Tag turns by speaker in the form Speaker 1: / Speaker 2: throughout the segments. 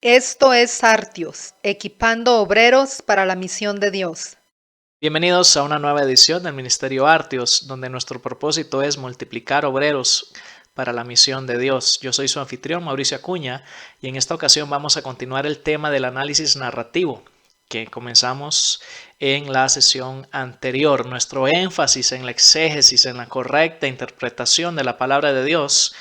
Speaker 1: Esto es Artios, equipando obreros para la misión de Dios.
Speaker 2: Bienvenidos a una nueva edición del Ministerio Artios, donde nuestro propósito es multiplicar obreros para la misión de Dios. Yo soy su anfitrión, Mauricio Acuña, y en esta ocasión vamos a continuar el tema del análisis narrativo que comenzamos en la sesión anterior. Nuestro énfasis en la exégesis, en la correcta interpretación de la palabra de Dios,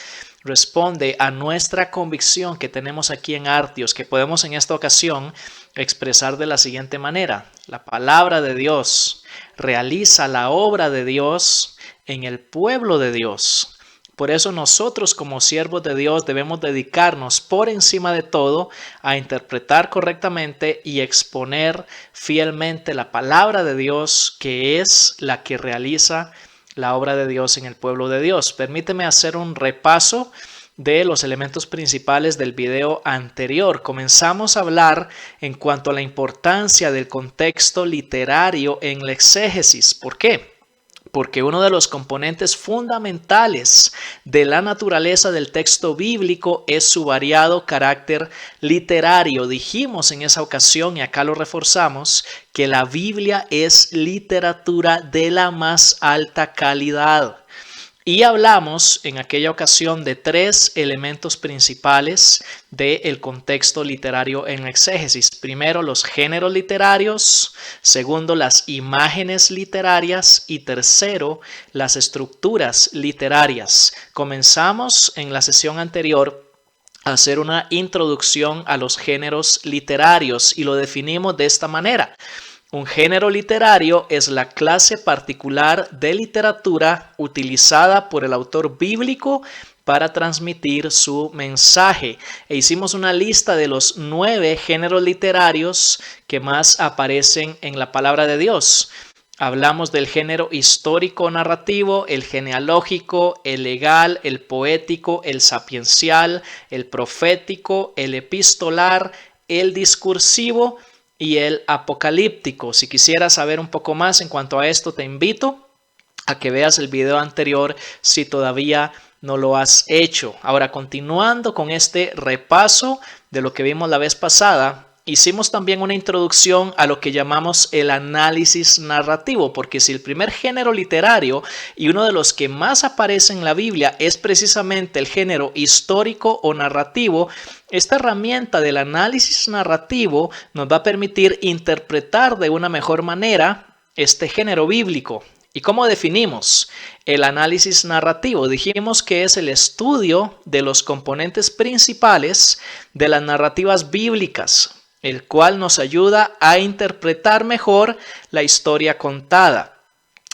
Speaker 2: responde a nuestra convicción que tenemos aquí en Artios, que podemos en esta ocasión expresar de la siguiente manera: la palabra de Dios realiza la obra de Dios en el pueblo de Dios. Por eso nosotros como siervos de Dios debemos dedicarnos por encima de todo a interpretar correctamente y exponer fielmente la palabra de Dios, que es la que realiza la obra de Dios en el pueblo de Dios. Permíteme hacer un repaso de los elementos principales del video anterior. Comenzamos a hablar en cuanto a la importancia del contexto literario en la exégesis. ¿Por qué? Porque uno de los componentes fundamentales de la naturaleza del texto bíblico es su variado carácter literario. Dijimos en esa ocasión, y acá lo reforzamos, que la Biblia es literatura de la más alta calidad. Y hablamos en aquella ocasión de tres elementos principales del contexto literario en exégesis. Primero, los géneros literarios. Segundo, las imágenes literarias. Y tercero, las estructuras literarias. Comenzamos en la sesión anterior a hacer una introducción a los géneros literarios y lo definimos de esta manera. Un género literario es la clase particular de literatura utilizada por el autor bíblico para transmitir su mensaje. E hicimos una lista de los 9 géneros literarios que más aparecen en la palabra de Dios. Hablamos del género histórico narrativo, el genealógico, el legal, el poético, el sapiencial, el profético, el epistolar, el discursivo y el apocalíptico. Si quisieras saber un poco más en cuanto a esto, te invito a que veas el video anterior si todavía no lo has hecho. Ahora, continuando con este repaso de lo que vimos la vez pasada, hicimos también una introducción a lo que llamamos el análisis narrativo, porque si el primer género literario y uno de los que más aparece en la Biblia es precisamente el género histórico o narrativo, esta herramienta del análisis narrativo nos va a permitir interpretar de una mejor manera este género bíblico. ¿Y cómo definimos el análisis narrativo? Dijimos que es el estudio de los componentes principales de las narrativas bíblicas, el cual nos ayuda a interpretar mejor la historia contada.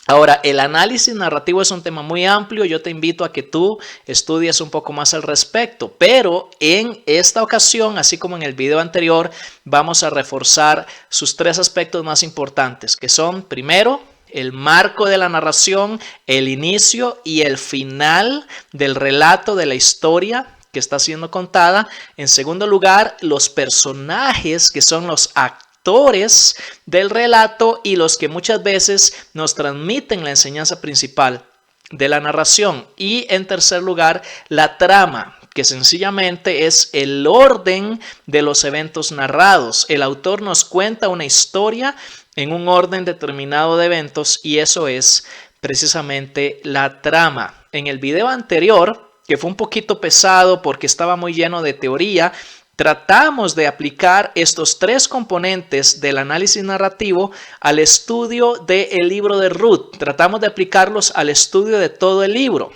Speaker 2: Ahora, el análisis narrativo es un tema muy amplio. Yo te invito a que tú estudies un poco más al respecto, pero en esta ocasión, así como en el video anterior, vamos a reforzar sus 3 aspectos más importantes, que son, primero, el marco de la narración, el inicio y el final del relato de la historia que está siendo contada. En segundo lugar, los personajes, que son los actores del relato y los que muchas veces nos transmiten la enseñanza principal de la narración. Y en tercer lugar, la trama, que sencillamente es el orden de los eventos narrados. El autor nos cuenta una historia en un orden determinado de eventos y eso es precisamente la trama. En el video anterior, que fue un poquito pesado porque estaba muy lleno de teoría, tratamos de aplicar estos 3 componentes del análisis narrativo al estudio del libro de Ruth. Tratamos de aplicarlos al estudio de todo el libro.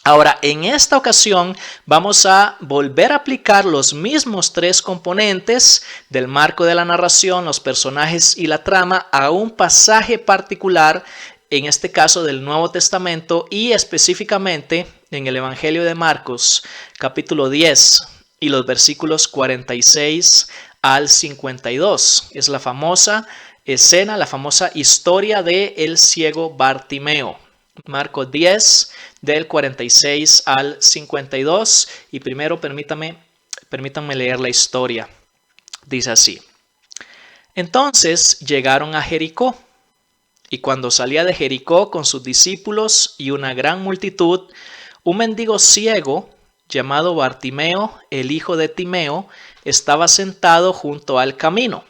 Speaker 2: Ahora, en esta ocasión vamos a volver a aplicar los mismos 3 componentes del marco de la narración, los personajes y la trama a un pasaje particular, en este caso del Nuevo Testamento y específicamente en el Evangelio de Marcos, capítulo 10 y los versículos 46 al 52. Es la famosa escena, la famosa historia del ciego Bartimeo. Marcos 10 del 46 al 52 y primero permítanme leer la historia. Dice así: entonces llegaron a Jericó y cuando salía de Jericó con sus discípulos y una gran multitud, un mendigo ciego llamado Bartimeo, el hijo de Timeo, estaba sentado junto al camino.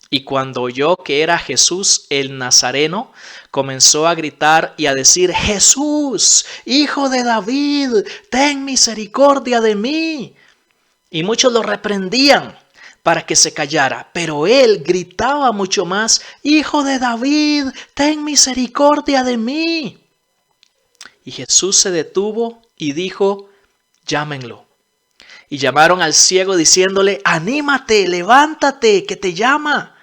Speaker 2: Y cuando oyó que era Jesús el Nazareno, comenzó a gritar y a decir: Jesús, hijo de David, ten misericordia de mí. Y muchos lo reprendían para que se callara, pero él gritaba mucho más: Hijo de David, ten misericordia de mí. Y Jesús se detuvo y dijo: llámenlo. Y llamaron al ciego diciéndole: anímate, levántate, que te llama.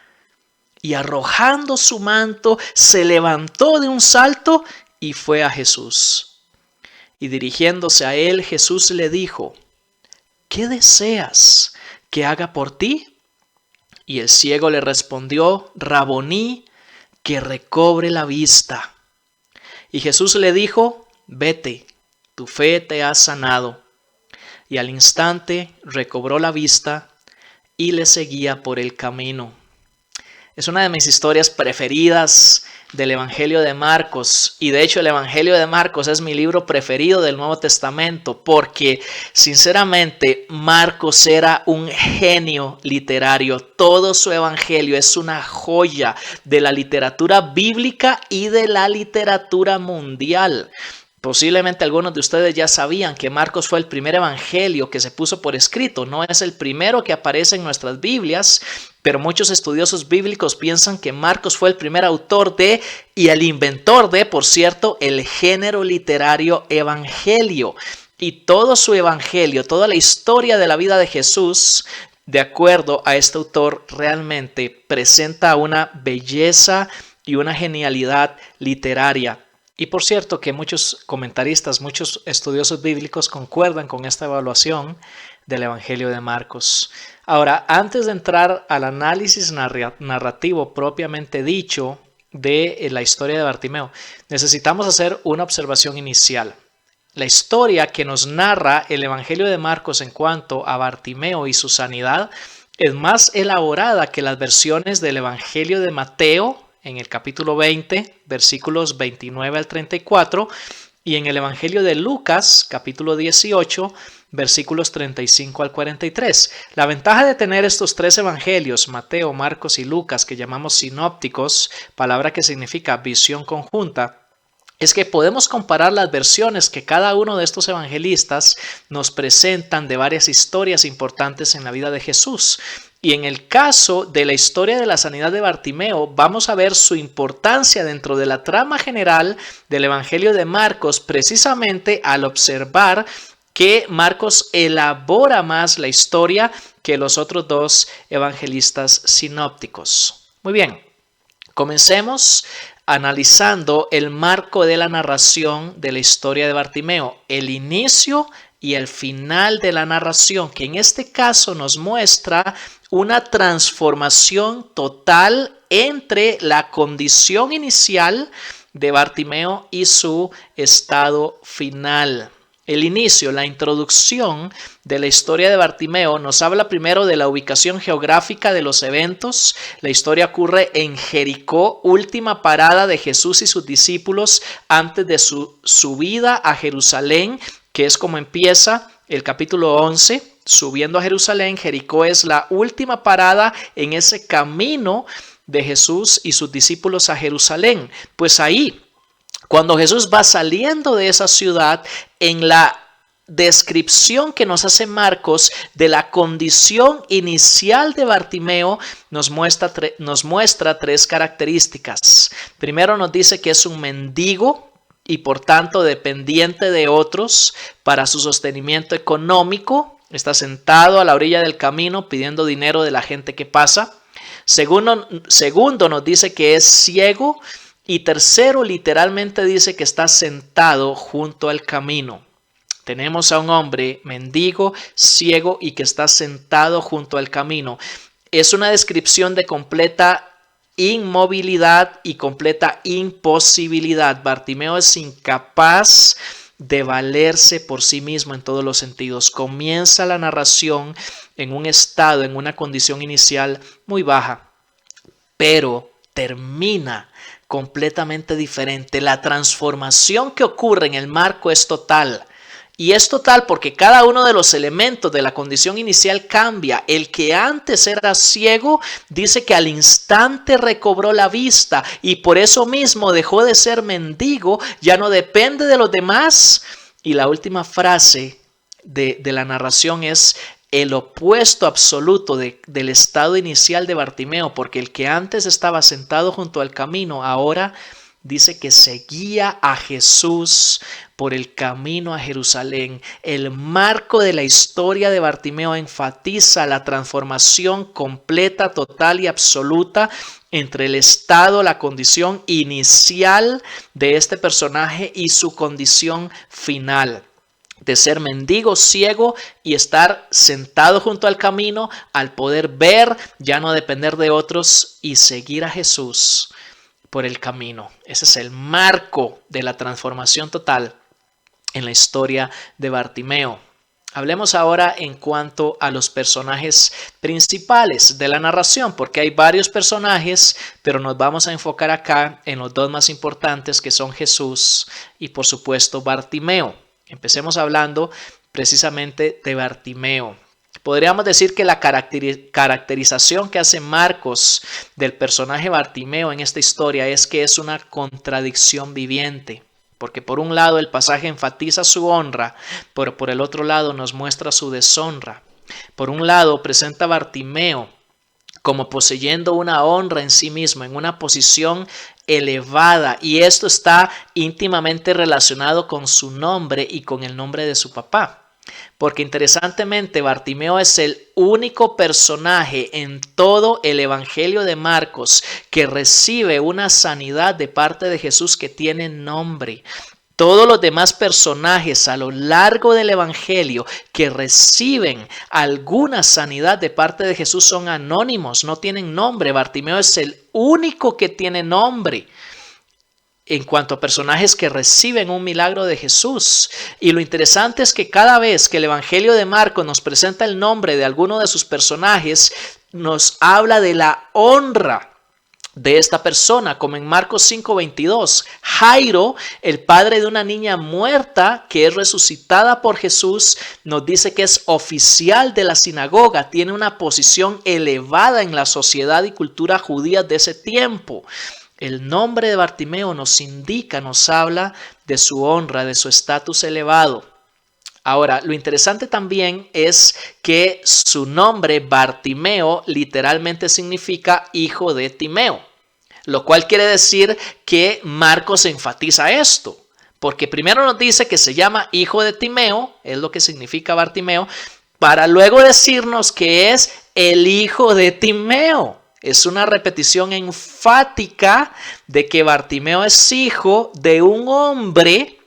Speaker 2: Y arrojando su manto, se levantó de un salto y fue a Jesús. Y dirigiéndose a él, Jesús le dijo: ¿qué deseas que haga por ti? Y el ciego le respondió: Raboní, que recobre la vista. Y Jesús le dijo: vete, tu fe te ha sanado. Y al instante recobró la vista y le seguía por el camino. Es una de mis historias preferidas del Evangelio de Marcos, y de hecho el Evangelio de Marcos es mi libro preferido del Nuevo Testamento, porque sinceramente Marcos era un genio literario. Todo su Evangelio es una joya de la literatura bíblica y de la literatura mundial. Posiblemente algunos de ustedes ya sabían que Marcos fue el primer evangelio que se puso por escrito. No es el primero que aparece en nuestras Biblias, pero muchos estudiosos bíblicos piensan que Marcos fue el primer autor de y el inventor de, por cierto, el género literario evangelio. Y todo su evangelio, toda la historia de la vida de Jesús, de acuerdo a este autor, realmente presenta una belleza y una genialidad literaria. Y por cierto que muchos comentaristas, muchos estudiosos bíblicos concuerdan con esta evaluación del Evangelio de Marcos. Ahora, antes de entrar al análisis narrativo propiamente dicho de la historia de Bartimeo, necesitamos hacer una observación inicial. La historia que nos narra el Evangelio de Marcos en cuanto a Bartimeo y su sanidad es más elaborada que las versiones del Evangelio de Mateo en el capítulo 20, versículos 29 al 34, y en el Evangelio de Lucas, capítulo 18, versículos 35 al 43. La ventaja de tener estos tres evangelios, Mateo, Marcos y Lucas, que llamamos sinópticos, palabra que significa visión conjunta, es que podemos comparar las versiones que cada uno de estos evangelistas nos presentan de varias historias importantes en la vida de Jesús. Y en el caso de la historia de la sanidad de Bartimeo, vamos a ver su importancia dentro de la trama general del Evangelio de Marcos, precisamente al observar que Marcos elabora más la historia que los otros dos evangelistas sinópticos. Muy bien, comencemos analizando el marco de la narración de la historia de Bartimeo, el inicio y el final de la narración, que en este caso nos muestra una transformación total entre la condición inicial de Bartimeo y su estado final. El inicio, la introducción de la historia de Bartimeo nos habla primero de la ubicación geográfica de los eventos. La historia ocurre en Jericó, última parada de Jesús y sus discípulos antes de su subida a Jerusalén, que es como empieza el capítulo 11, subiendo a Jerusalén. Jericó es la última parada en ese camino de Jesús y sus discípulos a Jerusalén. Pues ahí, cuando Jesús va saliendo de esa ciudad, en la descripción que nos hace Marcos de la condición inicial de Bartimeo, nos muestra tres características. Primero nos dice que es un mendigo y por tanto dependiente de otros para su sostenimiento económico. Está sentado a la orilla del camino pidiendo dinero de la gente que pasa. Segundo nos dice que es ciego. Y tercero, literalmente dice que está sentado junto al camino. Tenemos a un hombre mendigo, ciego y que está sentado junto al camino. Es una descripción de completa inmovilidad y completa imposibilidad. Bartimeo es incapaz de valerse por sí mismo en todos los sentidos. Comienza la narración en un estado, en una condición inicial muy baja, pero termina completamente diferente. La transformación que ocurre en el marco es total. Y es total porque cada uno de los elementos de la condición inicial cambia. El que antes era ciego dice que al instante recobró la vista y por eso mismo dejó de ser mendigo, ya no depende de los demás. Y la última frase de la narración es el opuesto absoluto del estado inicial de Bartimeo, porque el que antes estaba sentado junto al camino ahora dice que seguía a Jesús por el camino a Jerusalén. El marco de la historia de Bartimeo enfatiza la transformación completa, total y absoluta entre el estado, la condición inicial de este personaje y su condición final. De ser mendigo, ciego y estar sentado junto al camino, al poder ver, ya no depender de otros y seguir a Jesús por el camino. Ese es el marco de la transformación total en la historia de Bartimeo. Hablemos ahora en cuanto a los personajes principales de la narración, porque hay varios personajes, pero nos vamos a enfocar acá en los dos más importantes, que son Jesús y por supuesto Bartimeo. Empecemos hablando precisamente de Bartimeo. Podríamos decir que la caracterización que hace Marcos del personaje Bartimeo en esta historia es que es una contradicción viviente, porque por un lado el pasaje enfatiza su honra, pero por el otro lado nos muestra su deshonra. Por un lado presenta a Bartimeo como poseyendo una honra en sí mismo, en una posición elevada, y esto está íntimamente relacionado con su nombre y con el nombre de su papá. Porque interesantemente Bartimeo es el único personaje en todo el Evangelio de Marcos que recibe una sanidad de parte de Jesús que tiene nombre. Todos los demás personajes a lo largo del Evangelio que reciben alguna sanidad de parte de Jesús son anónimos, no tienen nombre. Bartimeo es el único que tiene nombre en cuanto a personajes que reciben un milagro de Jesús. Y lo interesante es que cada vez que el Evangelio de Marcos nos presenta el nombre de alguno de sus personajes, nos habla de la honra de esta persona, como en Marcos 5:22. Jairo, el padre de una niña muerta que es resucitada por Jesús, nos dice que es oficial de la sinagoga, tiene una posición elevada en la sociedad y cultura judía de ese tiempo. El nombre de Bartimeo nos indica, nos habla de su honra, de su estatus elevado. Ahora, lo interesante también es que su nombre, Bartimeo, literalmente significa hijo de Timeo, lo cual quiere decir que Marcos enfatiza esto, porque primero nos dice que se llama hijo de Timeo, es lo que significa Bartimeo, para luego decirnos que es el hijo de Timeo. Es una repetición enfática de que Bartimeo es hijo de un hombre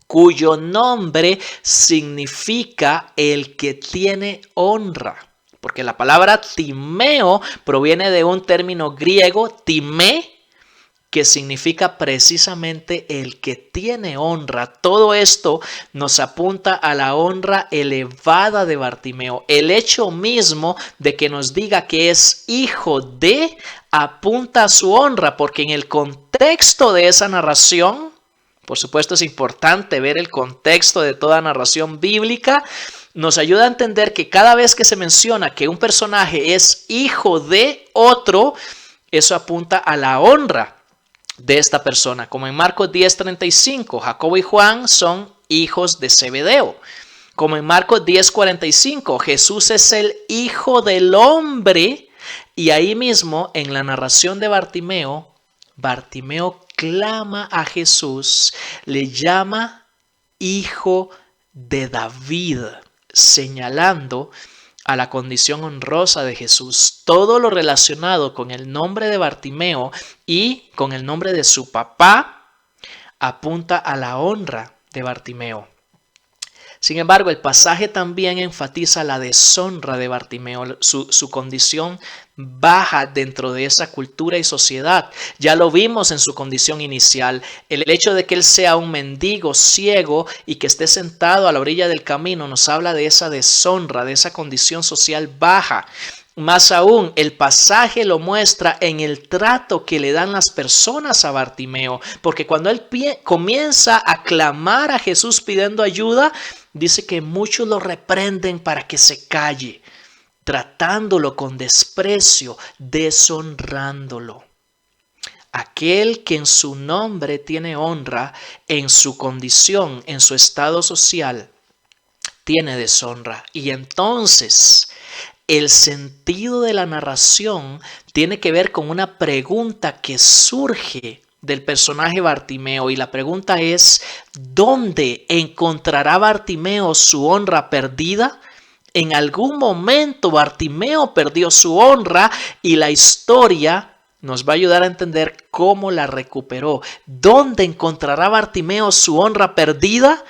Speaker 2: cuyo nombre significa el que tiene honra. Porque la palabra Timeo proviene de un término griego, timé, que significa precisamente el que tiene honra. Todo esto nos apunta a la honra elevada de Bartimeo. El hecho mismo de que nos diga que es hijo de, apunta a su honra, porque en el contexto de esa narración, por supuesto es importante ver el contexto de toda narración bíblica, nos ayuda a entender que cada vez que se menciona que un personaje es hijo de otro, eso apunta a la honra de esta persona. Como en Marcos 10:35, Jacobo y Juan son hijos de Zebedeo. Como en Marcos 10:45, Jesús es el hijo del hombre. Y ahí mismo en la narración de Bartimeo, Bartimeo clama a Jesús, le llama hijo de David, señalando a la condición honrosa de Jesús. Todo lo relacionado con el nombre de Bartimeo y con el nombre de su papá apunta a la honra de Bartimeo. Sin embargo, el pasaje también enfatiza la deshonra de Bartimeo, su condición baja dentro de esa cultura y sociedad. Ya lo vimos en su condición inicial. El hecho de que él sea un mendigo ciego y que esté sentado a la orilla del camino nos habla de esa deshonra, de esa condición social baja. Más aún, el pasaje lo muestra en el trato que le dan las personas a Bartimeo, porque cuando él comienza a clamar a Jesús pidiendo ayuda, dice que muchos lo reprenden para que se calle, tratándolo con desprecio, deshonrándolo. Aquel que en su nombre tiene honra, en su condición, en su estado social, tiene deshonra. Y entonces el sentido de la narración tiene que ver con una pregunta que surge del personaje Bartimeo, y la pregunta es: ¿dónde encontrará Bartimeo su honra perdida? En algún momento Bartimeo perdió su honra y la historia nos va a ayudar a entender cómo la recuperó. ¿Dónde encontrará Bartimeo su honra perdida?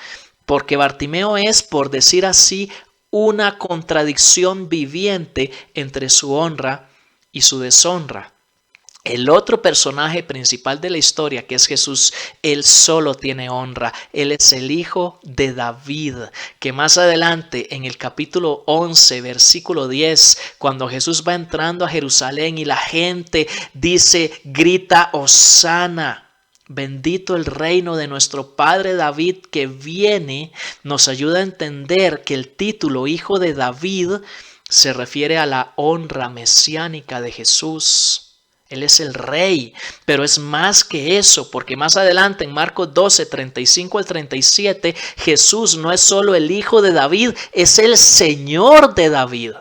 Speaker 2: Porque Bartimeo es, por decir así, una contradicción viviente entre su honra y su deshonra. El otro personaje principal de la historia, que es Jesús, él solo tiene honra. Él es el hijo de David, que más adelante en el capítulo 11, versículo 10, cuando Jesús va entrando a Jerusalén y la gente grita Hosana. Bendito el reino de nuestro padre David que viene, nos ayuda a entender que el título Hijo de David se refiere a la honra mesiánica de Jesús. Él es el rey, pero es más que eso, porque más adelante en Marcos 12, 35 al 37, Jesús no es solo el Hijo de David, es el Señor de David.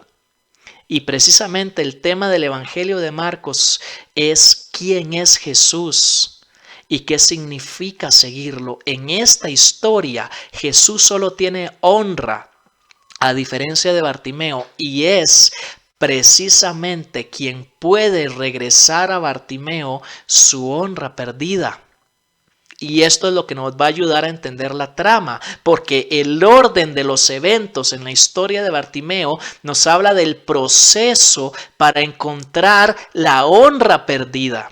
Speaker 2: Y precisamente el tema del Evangelio de Marcos es quién es Jesús y qué significa seguirlo. En esta historia, Jesús solo tiene honra, a diferencia de Bartimeo, y es precisamente quien puede regresar a Bartimeo su honra perdida. Y esto es lo que nos va a ayudar a entender la trama, porque el orden de los eventos en la historia de Bartimeo nos habla del proceso para encontrar la honra perdida.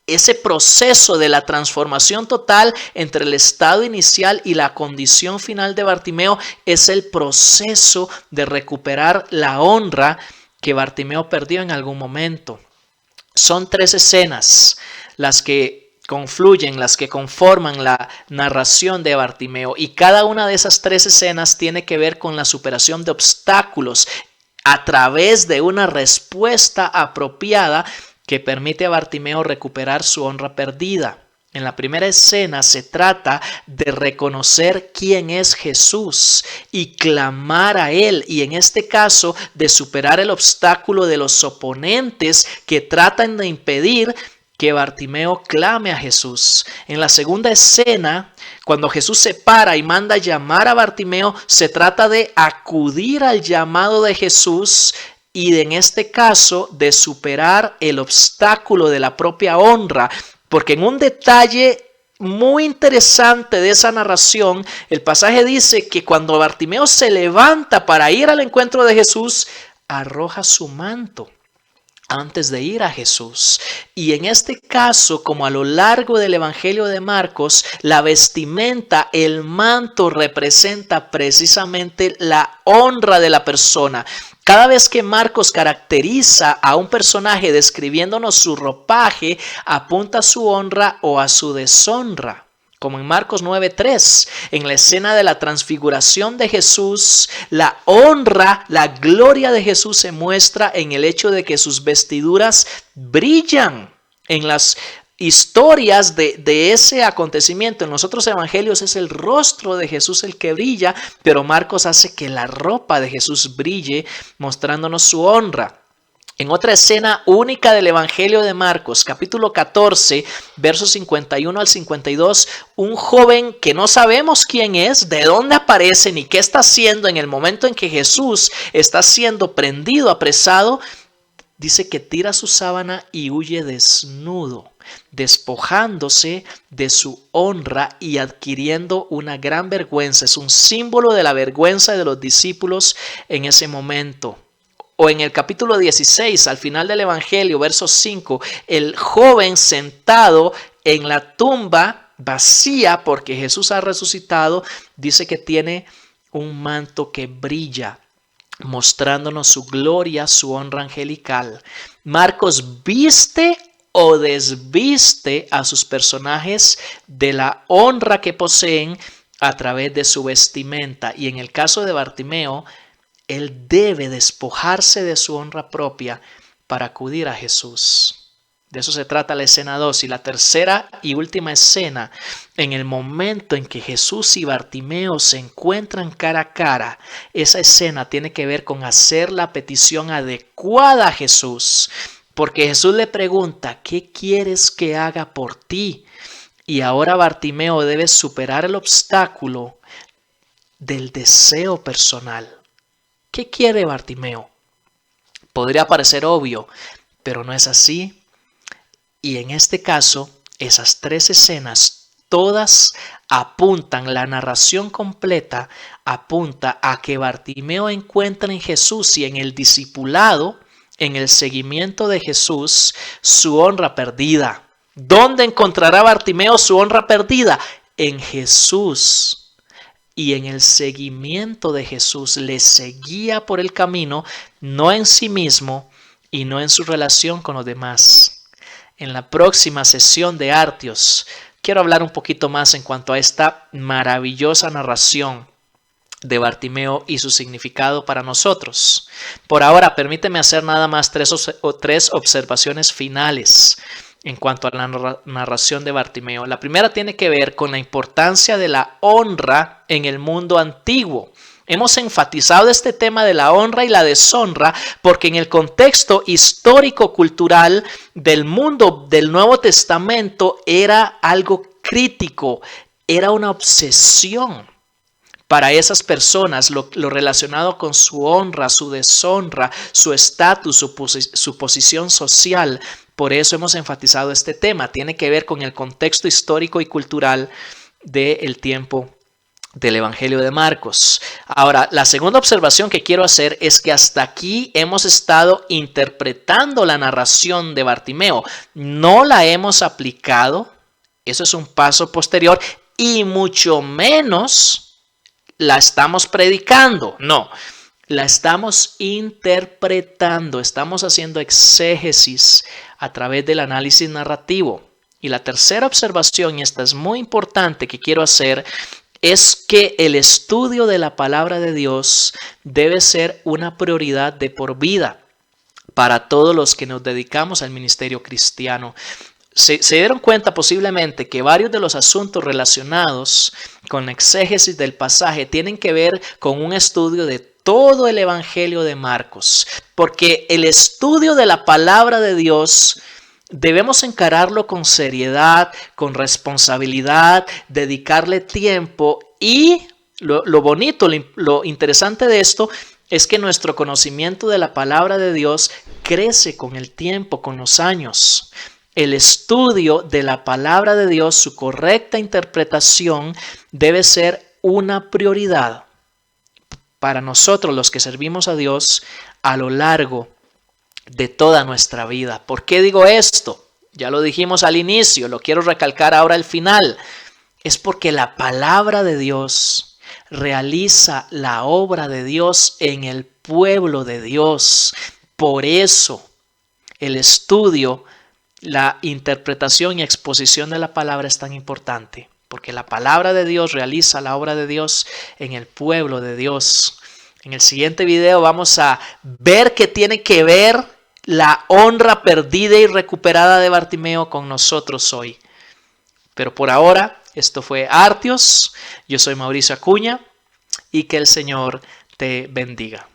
Speaker 2: Ese proceso de la transformación total entre el estado inicial y la condición final de Bartimeo es el proceso de recuperar la honra que Bartimeo perdió en algún momento. Son 3 escenas las que confluyen, las que conforman la narración de Bartimeo, y cada una de esas 3 escenas tiene que ver con la superación de obstáculos a través de una respuesta apropiada que permite a Bartimeo recuperar su honra perdida. En la primera escena se trata de reconocer quién es Jesús y clamar a Él, y en este caso de superar el obstáculo de los oponentes que tratan de impedir que Bartimeo clame a Jesús. En la segunda escena, cuando Jesús se para y manda llamar a Bartimeo, se trata de acudir al llamado de Jesús y en este caso de superar el obstáculo de la propia honra. Porque en un detalle muy interesante de esa narración, el pasaje dice que cuando Bartimeo se levanta para ir al encuentro de Jesús, arroja su manto antes de ir a Jesús. Y en este caso, como a lo largo del Evangelio de Marcos, la vestimenta, el manto representa precisamente la honra de la persona. Cada vez que Marcos caracteriza a un personaje describiéndonos su ropaje, apunta a su honra o a su deshonra. Como en Marcos 9:3, en la escena de la transfiguración de Jesús, la honra, la gloria de Jesús se muestra en el hecho de que sus vestiduras brillan. En las historias de ese acontecimiento, en los otros evangelios es el rostro de Jesús el que brilla, pero Marcos hace que la ropa de Jesús brille, mostrándonos su honra. En otra escena única del Evangelio de Marcos, capítulo 14, versos 51 al 52, un joven que no sabemos quién es, de dónde aparece ni qué está haciendo en el momento en que Jesús está siendo prendido, apresado, dice que tira su sábana y huye desnudo, despojándose de su honra y adquiriendo una gran vergüenza. Es un símbolo de la vergüenza de los discípulos en ese momento. O en el capítulo 16, al final del Evangelio, verso 5, el joven sentado en la tumba vacía porque Jesús ha resucitado, dice que tiene un manto que brilla. mostrándonos su gloria, su honra angelical. Marcos viste o desviste a sus personajes de la honra que poseen a través de su vestimenta. Y en el caso de Bartimeo, él debe despojarse de su honra propia para acudir a Jesús. De eso se trata la escena 2. Y la tercera y última escena, en el momento en que Jesús y Bartimeo se encuentran cara a cara, esa escena tiene que ver con hacer la petición adecuada a Jesús. Porque Jesús le pregunta, ¿qué quieres que haga por ti? Y ahora Bartimeo debe superar el obstáculo del deseo personal. ¿Qué quiere Bartimeo? Podría parecer obvio, pero no es así. Y en este caso, esas tres escenas, todas apuntan, la narración completa apunta a que Bartimeo encuentra en Jesús y en el discipulado, en el seguimiento de Jesús, su honra perdida. ¿Dónde encontrará Bartimeo su honra perdida? En Jesús. Y en el seguimiento de Jesús le seguía por el camino, no en sí mismo y no en su relación con los demás. En la próxima sesión de Artios quiero hablar un poquito más en cuanto a esta maravillosa narración de Bartimeo y su significado para nosotros. Por ahora, permíteme hacer nada más tres observaciones finales en cuanto a la narración de Bartimeo. La primera tiene que ver con la importancia de la honra en el mundo antiguo. Hemos enfatizado este tema de la honra y la deshonra porque en el contexto histórico-cultural del mundo del Nuevo Testamento era algo crítico, era una obsesión para esas personas lo relacionado con su honra, su deshonra, su estatus, su posición social. Por eso hemos enfatizado este tema. Tiene que ver con el contexto histórico y cultural del tiempo del Evangelio de Marcos. Ahora, la segunda observación que quiero hacer es que hasta aquí hemos estado interpretando la narración de Bartimeo. No la hemos aplicado, eso es un paso posterior, y mucho menos la estamos predicando. No, la estamos interpretando, estamos haciendo exégesis a través del análisis narrativo. Y la tercera observación, y esta es muy importante que quiero hacer, es que el estudio de la palabra de Dios debe ser una prioridad de por vida para todos los que nos dedicamos al ministerio cristiano. Se dieron cuenta posiblemente que varios de los asuntos relacionados con la exégesis del pasaje tienen que ver con un estudio de todo el Evangelio de Marcos, porque el estudio de la palabra de Dios debemos encararlo con seriedad, con responsabilidad, dedicarle tiempo y lo bonito, lo interesante de esto es que nuestro conocimiento de la palabra de Dios crece con el tiempo, con los años. El estudio de la palabra de Dios, su correcta interpretación debe ser una prioridad para nosotros los que servimos a Dios a lo largo de toda nuestra vida. ¿Por qué digo esto? Ya lo dijimos al inicio, lo quiero recalcar ahora al final. Es porque la palabra de Dios realiza la obra de Dios en el pueblo de Dios. Por eso el estudio, la interpretación y exposición de la palabra es tan importante. Porque la palabra de Dios realiza la obra de Dios en el pueblo de Dios. En el siguiente video vamos a ver qué tiene que ver la honra perdida y recuperada de Bartimeo con nosotros hoy. Pero por ahora, esto fue Artios. Yo soy Mauricio Acuña y que el Señor te bendiga.